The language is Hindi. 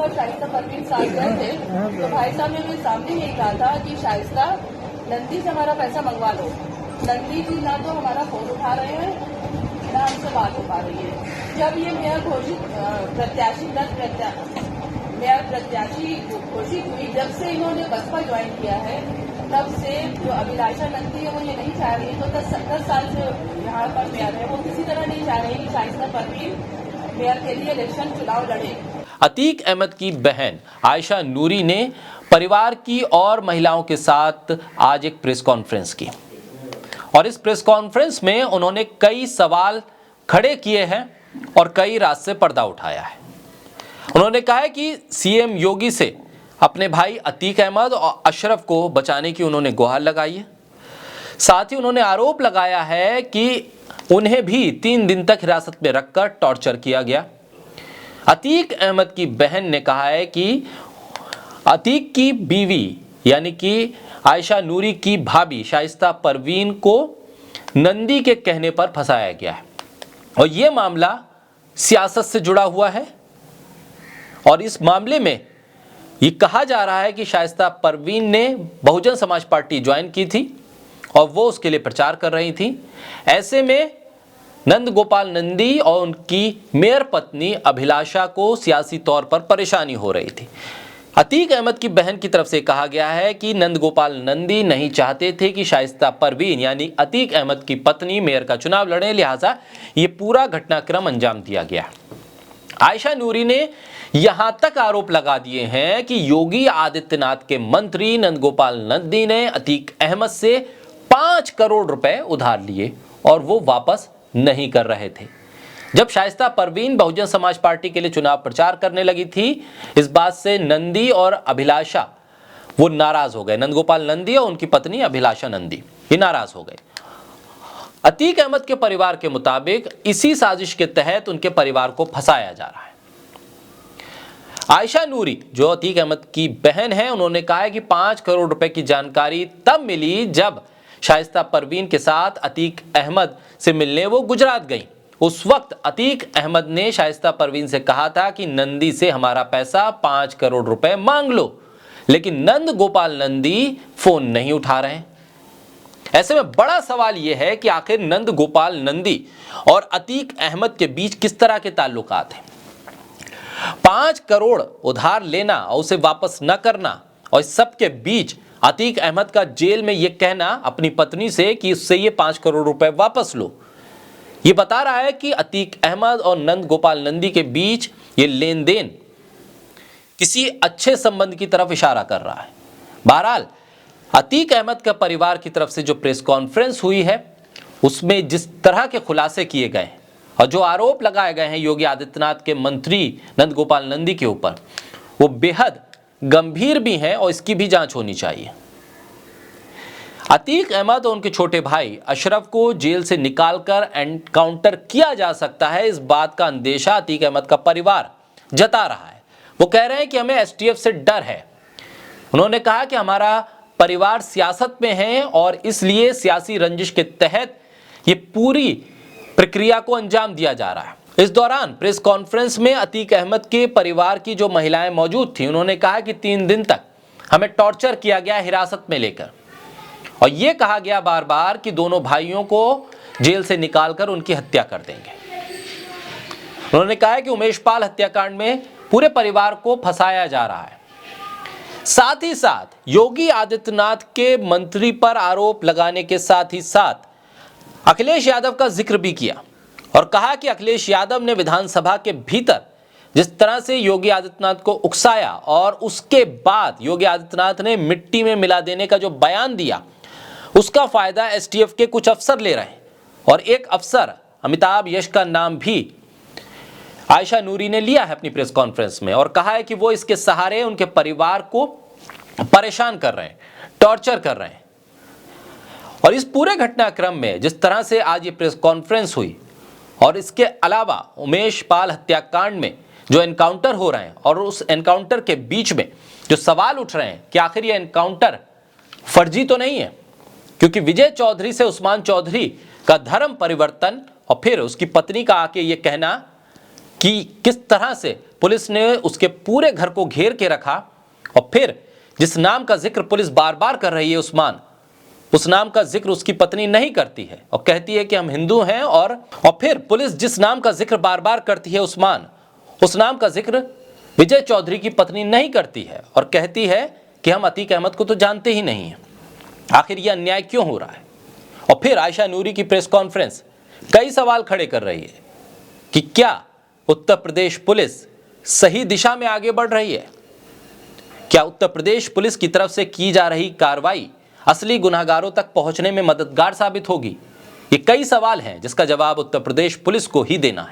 और शाइस्ता परवीन साथ गए थे, तो भाई साहब ने मेरे सामने यही कहा था कि शाइस्ता नंदी से हमारा पैसा मंगवा लो। नंदी जी ना तो हमारा फोन उठा रहे हैं, ना हमसे बात हो पा रही है। जब ये मेयर प्रत्याशी घोषित हुई, जब से इन्होंने बसपा ज्वाइन किया है, तब से जो अभिलाषा नंदी है वो ये नहीं चाह रही, तो 10 साल से यहाँ पर मेयर है, वो किसी तरह नहीं चाह रही कि शाइस्ता परवीन मेयर के लिए इलेक्शन चुनाव लड़े। अतीक अहमद की बहन आयशा नूरी ने परिवार की और महिलाओं के साथ आज एक प्रेस कॉन्फ्रेंस की और इस प्रेस कॉन्फ्रेंस में उन्होंने कई सवाल खड़े किए हैं और कई रात से पर्दा उठाया है। उन्होंने कहा है कि सीएम योगी से अपने भाई अतीक अहमद और अशरफ को बचाने की उन्होंने गुहार लगाई है। साथ ही उन्होंने आरोप लगाया है कि उन्हें भी 3 दिन तक हिरासत में रखकर टॉर्चर किया गया। अतीक अहमद की बहन ने कहा है कि अतीक की बीवी यानी कि आयशा नूरी की भाभी शाइस्ता परवीन को नंदी के कहने पर फंसाया गया है और यह मामला सियासत से जुड़ा हुआ है और इस मामले में ये कहा जा रहा है कि शाइस्ता परवीन ने बहुजन समाज पार्टी ज्वाइन की थी और वो उसके लिए प्रचार कर रही थी। ऐसे में नंद गोपाल नंदी और उनकी मेयर पत्नी अभिलाषा को सियासी तौर पर परेशानी हो रही थी। अतीक अहमद की बहन की तरफ से कहा गया है कि नंद गोपाल नंदी नहीं चाहते थे कि शाइस्ता परवीन यानी अतीक अहमद की पत्नी मेयर का चुनाव लड़े, लिहाजा ये पूरा घटनाक्रम अंजाम दिया गया। आयशा नूरी ने यहां तक आरोप लगा दिए हैं कि योगी आदित्यनाथ के मंत्री नंद गोपाल नंदी ने अतीक अहमद से 5 करोड़ रुपए उधार लिए और वो वापस नहीं कर रहे थे। जब शाइस्ता परवीन बहुजन समाज पार्टी के लिए चुनाव प्रचार करने लगी थी, इस बात से नंदी और अभिलाषा वो नाराज हो गए। नंद गोपाल नंदी और उनकी पत्नी अभिलाषा नंदी ये नाराज हो गए। अतीक अहमद के परिवार के मुताबिक इसी साजिश के तहत उनके परिवार को फंसाया जा रहा है। आयशा नूरी जो अतीक अहमद की बहन है, उन्होंने कहा है कि 5 करोड़ रुपए की जानकारी तब मिली जब शाइस्ता परवीन के साथ अतीक अहमद से मिलने वो गुजरात गई। उस वक्त अतीक अहमद ने शाइस्ता परवीन से कहा था कि नंदी से हमारा पैसा 5 करोड़ रुपए मांग लो, लेकिन नंद गोपाल नंदी फोन नहीं उठा रहे। ऐसे में बड़ा सवाल यह है कि आखिर नंद गोपाल नंदी और अतीक अहमद के बीच किस तरह के ताल्लुकात हैं। 5 करोड़ उधार लेना और उसे वापस न करना और इस सब के बीच अतीक अहमद का जेल में यह कहना अपनी पत्नी से कि उससे ये 5 करोड़ रुपए वापस लो, ये बता रहा है कि अतीक अहमद और नंद गोपाल नंदी के बीच ये लेन देन किसी अच्छे संबंध की तरफ इशारा कर रहा है। बहरहाल अतीक अहमद का परिवार की तरफ से जो प्रेस कॉन्फ्रेंस हुई है उसमें जिस तरह के खुलासे किए गए और जो आरोप लगाए गए हैं योगी आदित्यनाथ के मंत्री नंद गोपाल नंदी के ऊपर, वो बेहद गंभीर भी हैं और इसकी भी जांच होनी चाहिए। अतीक अहमद और उनके छोटे भाई अशरफ को जेल से निकालकर एनकाउंटर किया जा सकता है, इस बात का अंदेशा अतीक अहमद का परिवार जता रहा है। वो कह रहे हैं कि हमें एसटीएफ से डर है। उन्होंने कहा कि हमारा परिवार सियासत में है और इसलिए सियासी रंजिश के तहत ये पूरी प्रक्रिया को अंजाम दिया जा रहा है। इस दौरान प्रेस कॉन्फ्रेंस में अतीक अहमद के परिवार की जो महिलाएं मौजूद थी, उन्होंने कहा कि 3 दिन तक हमें टॉर्चर किया गया हिरासत में लेकर और यह कहा गया बार बार कि दोनों भाइयों को जेल से निकालकर उनकी हत्या कर देंगे। उन्होंने कहा है कि उमेश पाल हत्याकांड में पूरे परिवार को फंसाया जा रहा है। साथ ही साथ योगी आदित्यनाथ के मंत्री पर आरोप लगाने के साथ ही साथ अखिलेश यादव का जिक्र भी किया और कहा कि अखिलेश यादव ने विधानसभा के भीतर जिस तरह से योगी आदित्यनाथ को उकसाया और उसके बाद योगी आदित्यनाथ ने मिट्टी में मिला देने का जो बयान दिया, उसका फायदा एसटीएफ के कुछ अफसर ले रहे हैं और एक अफसर अमिताभ यश का नाम भी आयशा नूरी ने लिया है अपनी प्रेस कॉन्फ्रेंस में और कहा है कि वो इसके सहारे उनके परिवार को परेशान कर रहे हैं, टॉर्चर कर रहे हैं। और इस पूरे घटनाक्रम में जिस तरह से आज ये प्रेस कॉन्फ्रेंस हुई और इसके अलावा उमेश पाल हत्याकांड में जो एनकाउंटर हो रहे हैं और उस एनकाउंटर के बीच में जो सवाल उठ रहे हैं कि आखिर ये एनकाउंटर फर्जी तो नहीं है, क्योंकि विजय चौधरी से उस्मान चौधरी का धर्म परिवर्तन और फिर उसकी पत्नी का आके ये कहना कि किस तरह से पुलिस ने उसके पूरे घर को घेर के रखा और फिर जिस नाम का जिक्र पुलिस बार बार कर रही है उस्मान, उस नाम का जिक्र उसकी पत्नी नहीं करती है और कहती है कि हम हिंदू हैं। और फिर पुलिस जिस नाम का जिक्र बार बार करती है उस्मान, उस नाम का जिक्र विजय चौधरी की पत्नी नहीं करती है और कहती है कि हम अतीक अहमद को तो जानते ही नहीं हैं। आखिर यह अन्याय क्यों हो रहा है? और फिर आयशा नूरी की प्रेस कॉन्फ्रेंस कई सवाल खड़े कर रही है कि क्या उत्तर प्रदेश पुलिस सही दिशा में आगे बढ़ रही है? क्या उत्तर प्रदेश पुलिस की तरफ से की जा रही कार्रवाई असली गुनहगारों तक पहुंचने में मददगार साबित होगी? ये कई सवाल हैं जिसका जवाब उत्तर प्रदेश पुलिस को ही देना है।